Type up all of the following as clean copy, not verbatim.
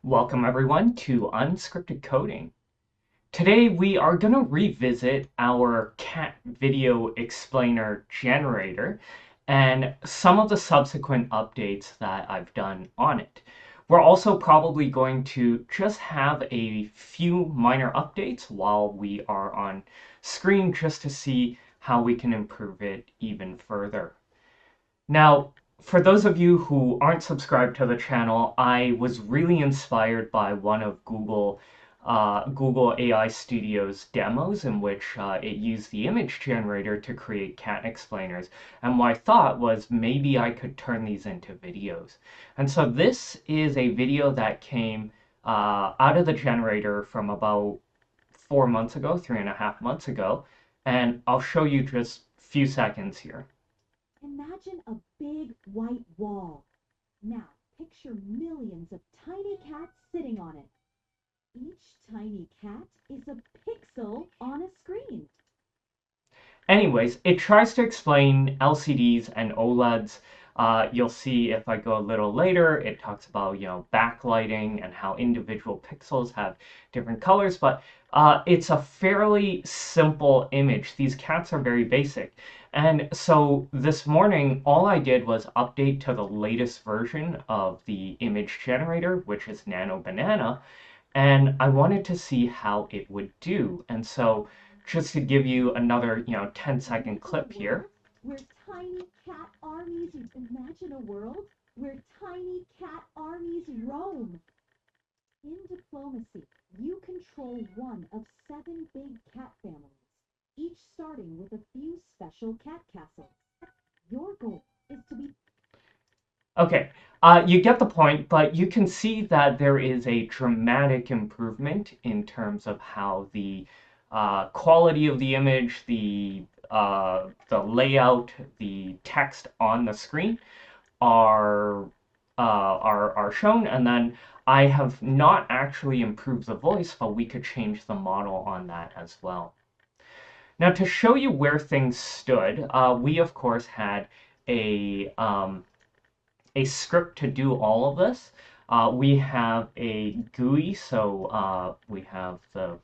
Welcome everyone to Unscripted Coding. Today we are going to revisit our cat video explainer generator and some of the subsequent updates that I've done on it. We're also probably going to just have a few minor updates while we are on screen just to see how we can improve it even further. Now, for those of you who aren't subscribed to the channel, I was really inspired by one of Google AI Studio's demos in which it used the image generator to create cat explainers. And what I thought was maybe I could turn these into videos. And so this is a video that came out of the generator from about 4 months ago, 3.5 months ago. And I'll show you just a few seconds here. Imagine a big white wall. Now, picture millions of tiny cats sitting on it. Each tiny cat is a pixel on a screen. Anyways, it tries to explain LCDs and OLEDs. You'll see if I go a little later, it talks about, backlighting and how individual pixels have different colors, but it's a fairly simple image. These cats are very basic. And so this morning, all I did was update to the latest version of the image generator, which is Nano Banana, and I wanted to see how it would do. And so just to give you another, 10-second clip here. Where tiny cat armies imagine a world where tiny cat armies roam. In diplomacy, you control one of 7 big cat families, each starting with a few special cat castles. Your goal is to be Okay, you get the point, but you can see that there is a dramatic improvement in terms of how the quality of the image, the layout, the text on the screen are are shown, and then I have not actually improved the voice, but we could change the model on that as well. Now, to show you where things stood, we of course had a script to do all of this. We have a GUI, so we have the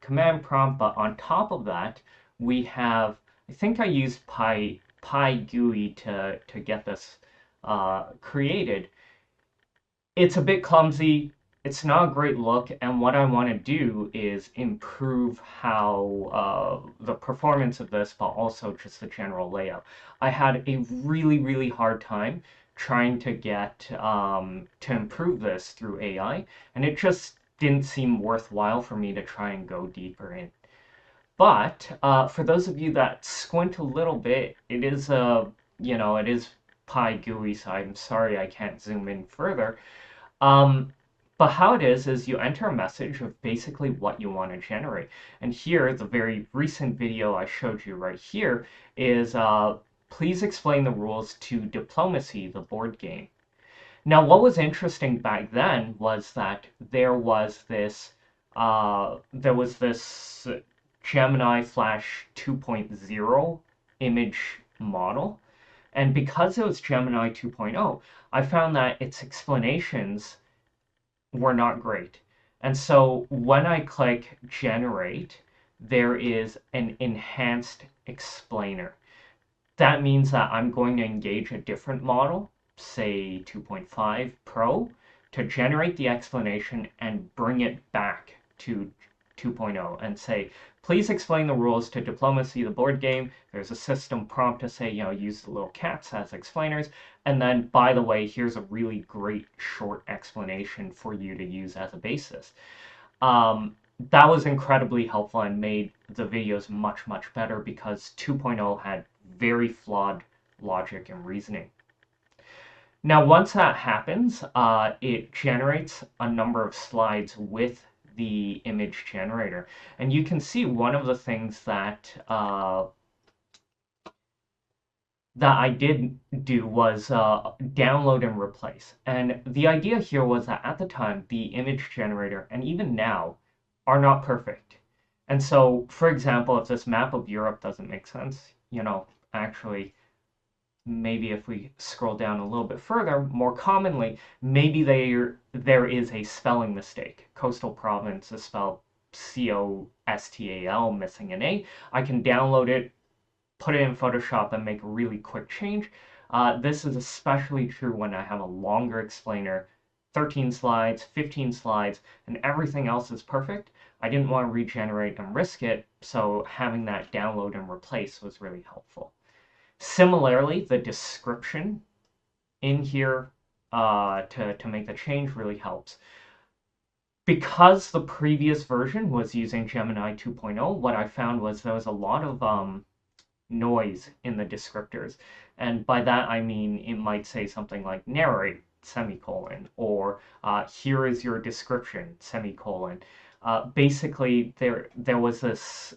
command prompt, but on top of that, we have, I think I used PyGUI to get this created. It's a bit clumsy. It's not a great look, and what I want to do is improve how the performance of this, but also just the general layout. I had a really hard time trying to get to improve this through AI, and it just didn't seem worthwhile for me to try and go deeper in. But for those of you that squint a little bit, it is it is PyGUI, so I'm sorry I can't zoom in further. Um, but how it is you enter a message of basically what you want to generate. And here, the very recent video I showed you right here is please explain the rules to Diplomacy, the board game. Now, what was interesting back then was that there was this Gemini Flash 2.0 image model. And because it was Gemini 2.0, I found that its explanations were not great. And so when I click generate, there is an enhanced explainer. That means that I'm going to engage a different model, say 2.5 Pro, to generate the explanation and bring it back to 2.0 and say, please explain the rules to Diplomacy, the board game. There's a system prompt to say, use the little cats as explainers. And then, by the way, here's a really great short explanation for you to use as a basis. That was incredibly helpful and made the videos much better because 2.0 had very flawed logic and reasoning. Now, once that happens, it generates a number of slides with the image generator. And you can see one of the things that I did do was download and replace. And the idea here was that at the time, the image generator, and even now, are not perfect. And so, for example, if this map of Europe doesn't make sense, actually, maybe if we scroll down a little bit further, more commonly, maybe there is a spelling mistake. Coastal province is spelled Costal, missing an A. I can download it, put it in Photoshop, and make a really quick change. This is especially true when I have a longer explainer, 13 slides, 15 slides, and everything else is perfect. I didn't want to regenerate and risk it, so having that download and replace was really helpful. Similarly, the description in here to make the change really helps. Because the previous version was using Gemini 2.0, what I found was there was a lot of noise in the descriptors. And by that, I mean it might say something like narrate, semicolon, or here is your description, semicolon. Basically, there was this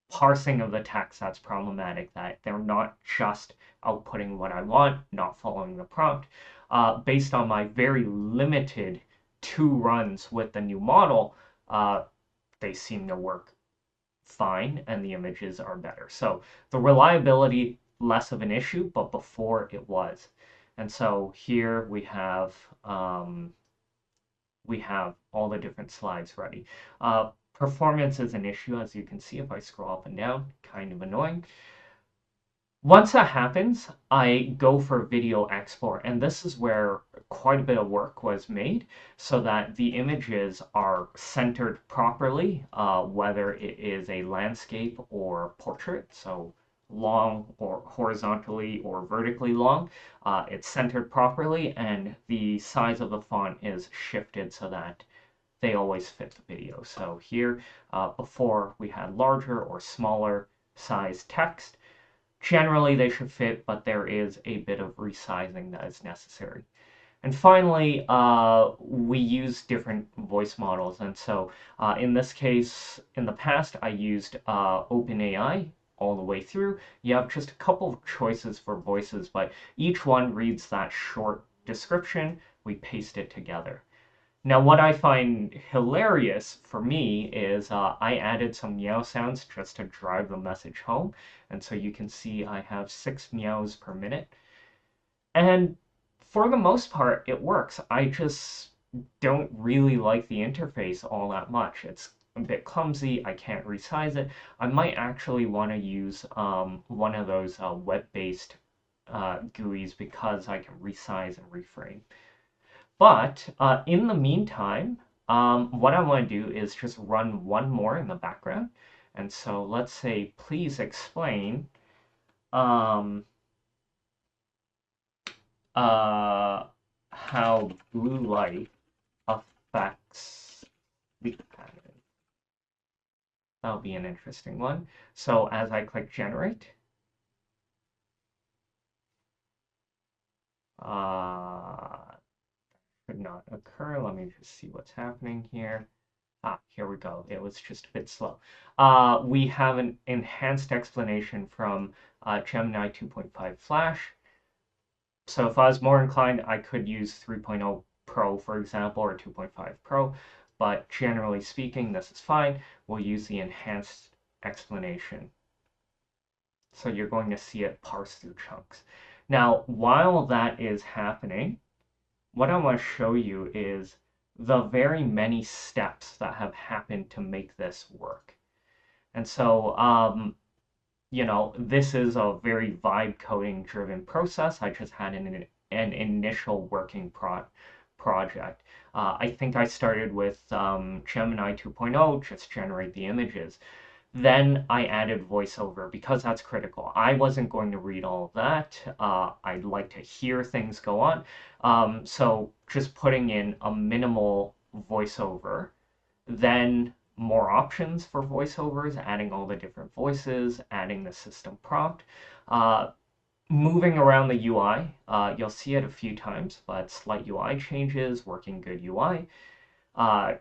parsing of the text that's problematic, that they're not just outputting what I want, not following the prompt. Based on my very limited 2 runs with the new model, they seem to work fine and the images are better. So the reliability, less of an issue, but before it was. And so here we have all the different slides ready. Performance is an issue, as you can see if I scroll up and down, kind of annoying. Once that happens, I go for video export, and this is where quite a bit of work was made so that the images are centered properly, whether it is a landscape or portrait, so long or horizontally or vertically long. It's centered properly, and the size of the font is shifted so that they always fit the video. So here, before we had larger or smaller size text. Generally, they should fit, but there is a bit of resizing that is necessary. And finally, we use different voice models. And so in this case, in the past, I used OpenAI all the way through. You have just a couple of choices for voices, but each one reads that short description. We paste it together. Now, what I find hilarious for me is I added some meow sounds just to drive the message home. And so you can see I have 6 meows per minute. And for the most part, it works. I just don't really like the interface all that much. It's a bit clumsy. I can't resize it. I might actually want to use one of those web-based GUIs because I can resize and reframe. But in the meantime, what I want to do is just run one more in the background. And so let's say, please explain um, how blue light affects the pattern. That'll be an interesting one. So as I click generate, could not occur. Let me just see what's happening here. Here we go. It was just a bit slow. We have an enhanced explanation from Gemini 2.5 Flash. So if I was more inclined, I could use 3.0 Pro, for example, or 2.5 Pro. But generally speaking, this is fine. We'll use the enhanced explanation. So you're going to see it parse through chunks. Now, while that is happening, what I want to show you is the very many steps that have happened to make this work. And so, this is a very vibe coding driven process. I just had an initial working project. I think I started with Gemini 2.0, just generate the images. Then I added voiceover because that's critical. I wasn't going to read all of that. I'd like to hear things go on. So just putting in a minimal voiceover, then more options for voiceovers, adding all the different voices, adding the system prompt, moving around the UI. You'll see it a few times, but slight UI changes, working good UI,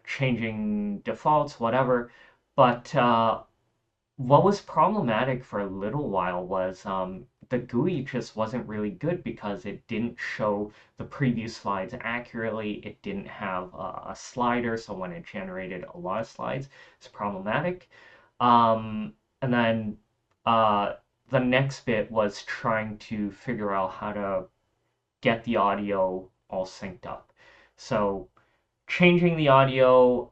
changing defaults, whatever. But what was problematic for a little while was the GUI just wasn't really good because it didn't show the preview slides accurately. It didn't have a slider, so when it generated a lot of slides, it's problematic. And then the next bit was trying to figure out how to get the audio all synced up. So changing the audio,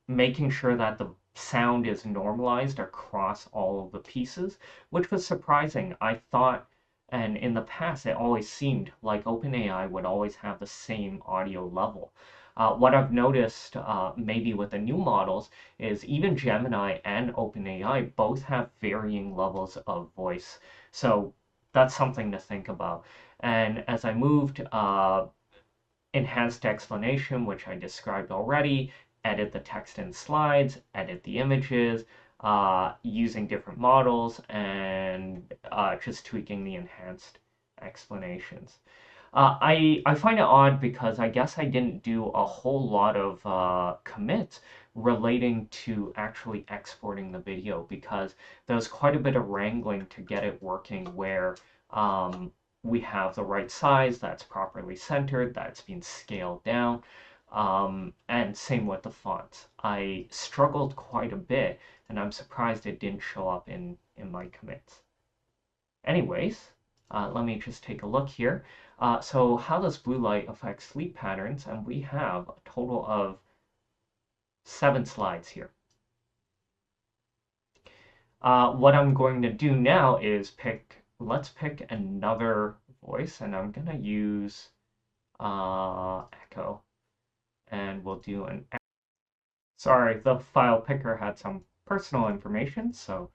making sure that the sound is normalized across all of the pieces, which was surprising. I thought, and in the past, it always seemed like OpenAI would always have the same audio level. What I've noticed, maybe with the new models, is even Gemini and OpenAI both have varying levels of voice. So that's something to think about. And as I moved, enhanced explanation, which I described already, edit the text in slides, edit the images, using different models, and just tweaking the enhanced explanations. I find it odd because I guess I didn't do a whole lot of commits relating to actually exporting the video because there was quite a bit of wrangling to get it working where um, we have the right size, that's properly centered, that's been scaled down, and same with the fonts. I struggled quite a bit, and I'm surprised it didn't show up in my commits. Anyways, let me just take a look here. So how does blue light affect sleep patterns? And we have a total of 7 slides here. What I'm going to do now is let's pick another voice, and I'm going to use echo, and we'll do an. Sorry, the file picker had some personal information, so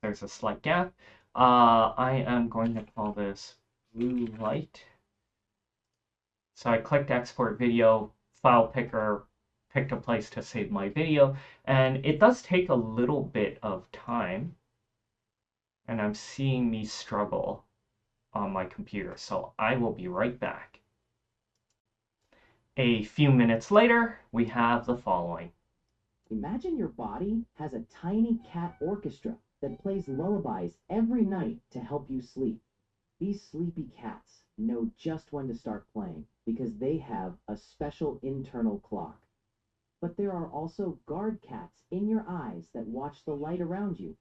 there's a slight gap. I am going to call this blue light. So I clicked export video, file picker, picked a place to save my video, and it does take a little bit of time, and I'm seeing me struggle on my computer, so I will be right back. A few minutes later, we have the following. Imagine your body has a tiny cat orchestra that plays lullabies every night to help you sleep. These sleepy cats know just when to start playing because they have a special internal clock. But there are also guard cats in your eyes that watch the light around you.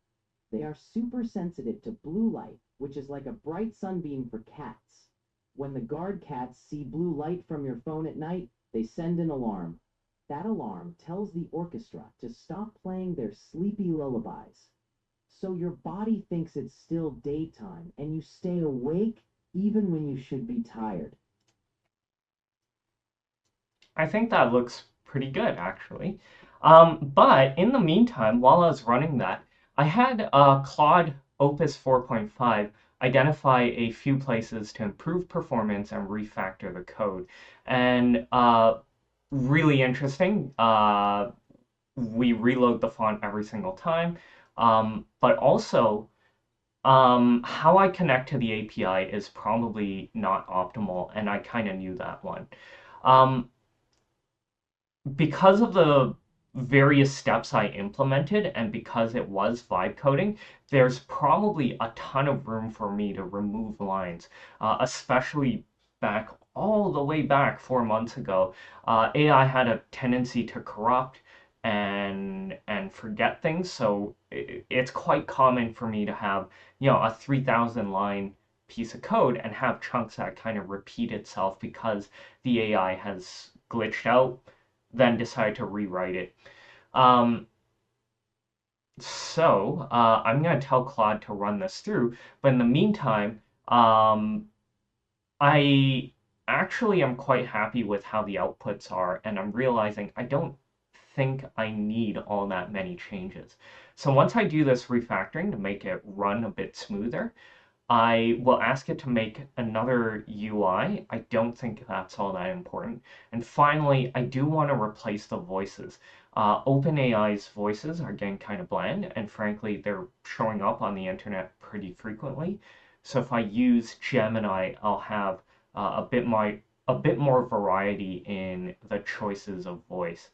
They are super sensitive to blue light, which is like a bright sunbeam for cats. When the guard cats see blue light from your phone at night, they send an alarm. That alarm tells the orchestra to stop playing their sleepy lullabies. So your body thinks it's still daytime and you stay awake even when you should be tired. I think that looks pretty good, actually. But in the meantime, while I was running that, I had Claude Opus 4.5 identify a few places to improve performance and refactor the code. And really interesting. We reload the font every single time. But also, how I connect to the API is probably not optimal, and I kind of knew that one. Um, because of the various steps I implemented and because it was vibe coding, there's probably a ton of room for me to remove lines, especially back all the way back 4 months ago. AI had a tendency to corrupt and forget things, so it's quite common for me to have a 3,000 line piece of code and have chunks that kind of repeat itself because the AI has glitched out then decide to rewrite it. Um, I'm going to tell Claude to run this through, but in the meantime, I actually am quite happy with how the outputs are, and I'm realizing I don't think I need all that many changes. So once I do this refactoring to make it run a bit smoother, I will ask it to make another UI. I don't think that's all that important. And finally, I do want to replace the voices. OpenAI's voices are getting kind of bland, and frankly, they're showing up on the internet pretty frequently. So if I use Gemini, I'll have a bit more variety in the choices of voice.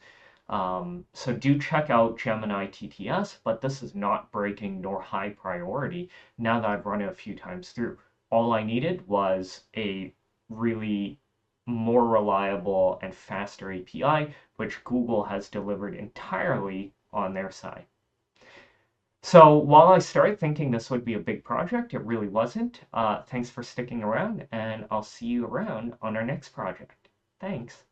So do check out Gemini TTS, but this is not breaking nor high priority now that I've run it a few times through. All I needed was a really more reliable and faster API, which Google has delivered entirely on their side. So while I started thinking this would be a big project, it really wasn't. Thanks for sticking around, and I'll see you around on our next project. Thanks.